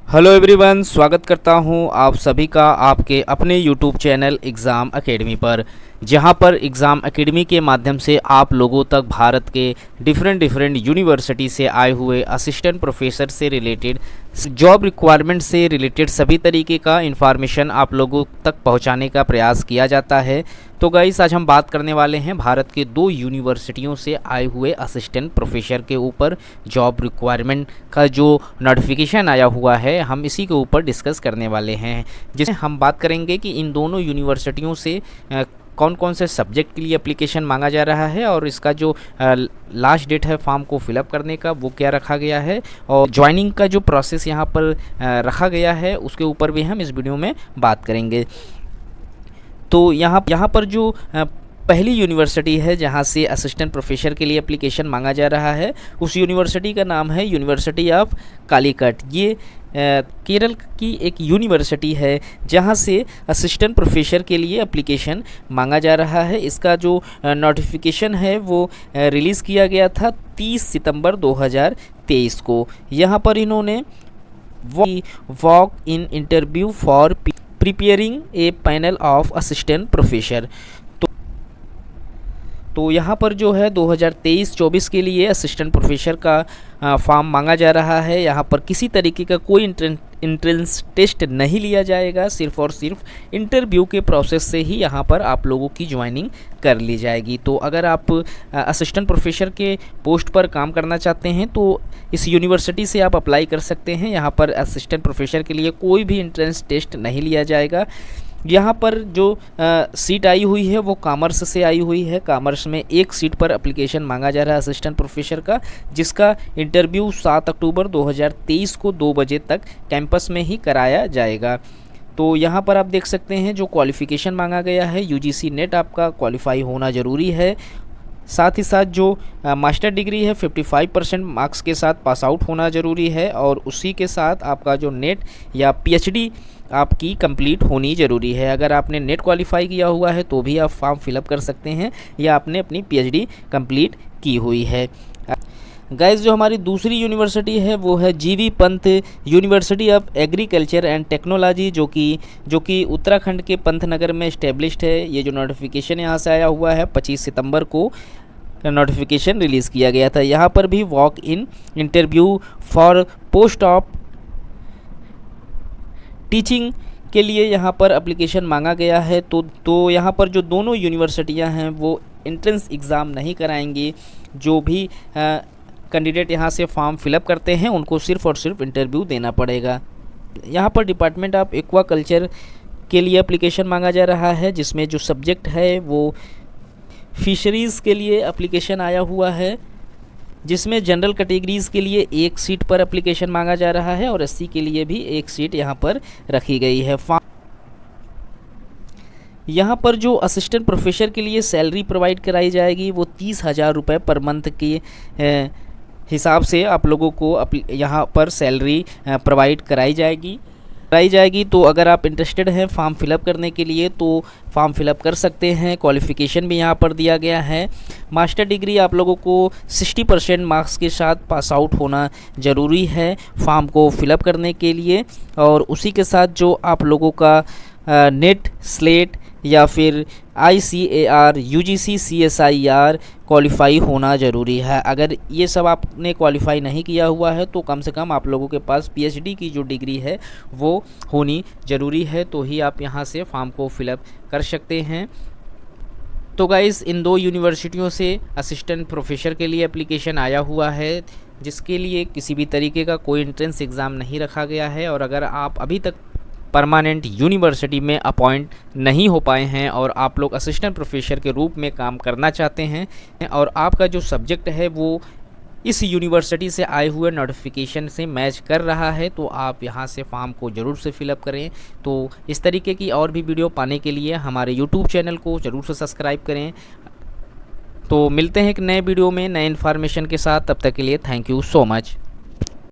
Hello everyone, स्वागत करता हूं आप सभी का आपके अपने यूट्यूब चैनल एग्ज़ाम एकेडमी पर, जहां पर एग्ज़ाम एकेडमी के माध्यम से आप लोगों तक भारत के डिफरेंट यूनिवर्सिटी से आए हुए असिस्टेंट प्रोफेसर से रिलेटेड, जॉब रिक्वायरमेंट से रिलेटेड सभी तरीके का इन्फॉर्मेशन आप लोगों तक पहुंचाने का प्रयास किया जाता है। तो गाइस, आज हम बात करने वाले हैं भारत के 2 यूनिवर्सिटियों से आए हुए असिस्टेंट प्रोफेसर के ऊपर जॉब रिक्वायरमेंट का जो नोटिफिकेशन आया हुआ है, हम इसी के ऊपर डिस्कस करने वाले हैं। जिसमें हम बात करेंगे कि इन दोनों यूनिवर्सिटियों से कौन कौन से सब्जेक्ट के लिए एप्लीकेशन मांगा जा रहा है और इसका जो लास्ट डेट है फॉर्म को फिलअप करने का वो क्या रखा गया है, और ज्वाइनिंग का जो प्रोसेस यहाँ पर रखा गया है उसके ऊपर भी हम इस वीडियो में बात करेंगे। तो यहाँ पर जो पहली यूनिवर्सिटी है जहाँ से असिस्टेंट प्रोफेसर के लिए एप्लीकेशन मांगा जा रहा है, उस यूनिवर्सिटी का नाम है यूनिवर्सिटी ऑफ कालीकट। ये केरल की एक यूनिवर्सिटी है जहाँ से असिस्टेंट प्रोफेसर के लिए एप्लीकेशन मांगा जा रहा है। इसका जो नोटिफिकेशन है वो रिलीज़ किया गया था 30 सितंबर 2023 को। यहाँ पर इन्होंने walk in interview for preparing A panel of assistant professor. तो यहाँ पर जो है 2023-24 के लिए असिस्टेंट प्रोफेसर का फॉर्म मांगा जा रहा है। यहाँ पर किसी तरीके का कोई इंट्रेंस टेस्ट नहीं लिया जाएगा, सिर्फ और सिर्फ इंटरव्यू के प्रोसेस से ही यहाँ पर आप लोगों की ज्वाइनिंग कर ली जाएगी। तो अगर आप असिस्टेंट प्रोफेसर के पोस्ट पर काम करना चाहते हैं तो इस यूनिवर्सिटी से आप अप्लाई कर सकते हैं। यहाँ पर असिस्टेंट प्रोफेसर के लिए कोई भी इंट्रेंस टेस्ट नहीं लिया जाएगा। यहाँ पर जो सीट आई हुई है वो कॉमर्स से आई हुई है। कॉमर्स में एक सीट पर एप्लीकेशन मांगा जा रहा है असिस्टेंट प्रोफेसर का, जिसका इंटरव्यू 7 अक्टूबर 2023 को 2 बजे तक कैंपस में ही कराया जाएगा। तो यहाँ पर आप देख सकते हैं जो क्वालिफ़िकेशन मांगा गया है, यूजीसी नेट आपका क्वालिफाई होना ज़रूरी है। साथ ही साथ जो मास्टर डिग्री है 55% मार्क्स के साथ पास आउट होना ज़रूरी है, और उसी के साथ आपका जो नेट या पीएचडी आपकी कंप्लीट होनी ज़रूरी है। अगर आपने नेट क्वालिफाई किया हुआ है तो भी आप फॉर्म फिलअप कर सकते हैं, या आपने अपनी पीएचडी कंप्लीट की हुई है। गाइस, जो हमारी दूसरी यूनिवर्सिटी है वो है जीवी Pant university of agriculture and technology, जो कि उत्तराखंड के पंतनगर में इस्टेब्लिश्ड है। ये जो नोटिफिकेशन यहाँ से आया हुआ है 25 सितंबर को नोटिफिकेशन रिलीज़ किया गया था। यहाँ पर भी walk in interview for post of teaching के लिए यहाँ पर एप्लीकेशन मांगा गया है। तो यहाँ पर जो दोनों यूनिवर्सिटियाँ हैं वो एंट्रेंस एग्ज़ाम नहीं कराएंगी। जो भी कैंडिडेट यहाँ से फॉर्म फिलअप करते हैं उनको सिर्फ़ और सिर्फ इंटरव्यू देना पड़ेगा। यहाँ पर डिपार्टमेंट ऑफ एक्वाकल्चर के लिए एप्लीकेशन मांगा जा रहा है, जिसमें जो सब्जेक्ट है वो फिशरीज़ के लिए एप्लीकेशन आया हुआ है, जिसमें जनरल कैटेगरीज़ के लिए एक सीट पर एप्लीकेशन मांगा जा रहा है और एससी के लिए भी एक सीट यहाँ पर रखी गई है। यहाँ पर जो असिस्टेंट प्रोफेसर के लिए सैलरी प्रोवाइड कराई जाएगी वो 30,000 रुपये पर मंथ के हिसाब से आप लोगों को यहाँ पर सैलरी प्रोवाइड कराई जाएगी। तो अगर आप इंटरेस्टेड हैं फॉर्म फिलअप करने के लिए तो फॉर्म फिलअप कर सकते हैं। क्वालिफ़िकेशन भी यहाँ पर दिया गया है। मास्टर डिग्री आप लोगों को 60% मार्क्स के साथ पास आउट होना ज़रूरी है फॉर्म को फिलअप करने के लिए, और उसी के साथ जो आप लोगों का नेट स्लेट या फिर ICAR UGC CSIR क्वालिफाई होना ज़रूरी है। अगर ये सब आपने क्वालिफाई नहीं किया हुआ है तो कम से कम आप लोगों के पास PhD की जो डिग्री है वो होनी ज़रूरी है, तो ही आप यहाँ से फॉर्म को फिलअप कर सकते हैं। तो गाइस, इन 2 यूनिवर्सिटियों से असिस्टेंट प्रोफेसर के लिए एप्लीकेशन आया हुआ है, जिसके लिए किसी भी तरीके का कोई एंट्रेंस एग्ज़ाम नहीं रखा गया है। और अगर आप अभी तक परमानेंट यूनिवर्सिटी में अपॉइंट नहीं हो पाए हैं और आप लोग असिस्टेंट प्रोफेसर के रूप में काम करना चाहते हैं और आपका जो सब्जेक्ट है वो इस यूनिवर्सिटी से आए हुए नोटिफिकेशन से मैच कर रहा है, तो आप यहां से फॉर्म को ज़रूर से फिलअप करें। तो इस तरीके की और भी वीडियो पाने के लिए हमारे यूट्यूब चैनल को ज़रूर से सब्सक्राइब करें। तो मिलते हैं एक नए वीडियो में नए इन्फॉर्मेशन के साथ, तब तक के लिए थैंक यू सो मच।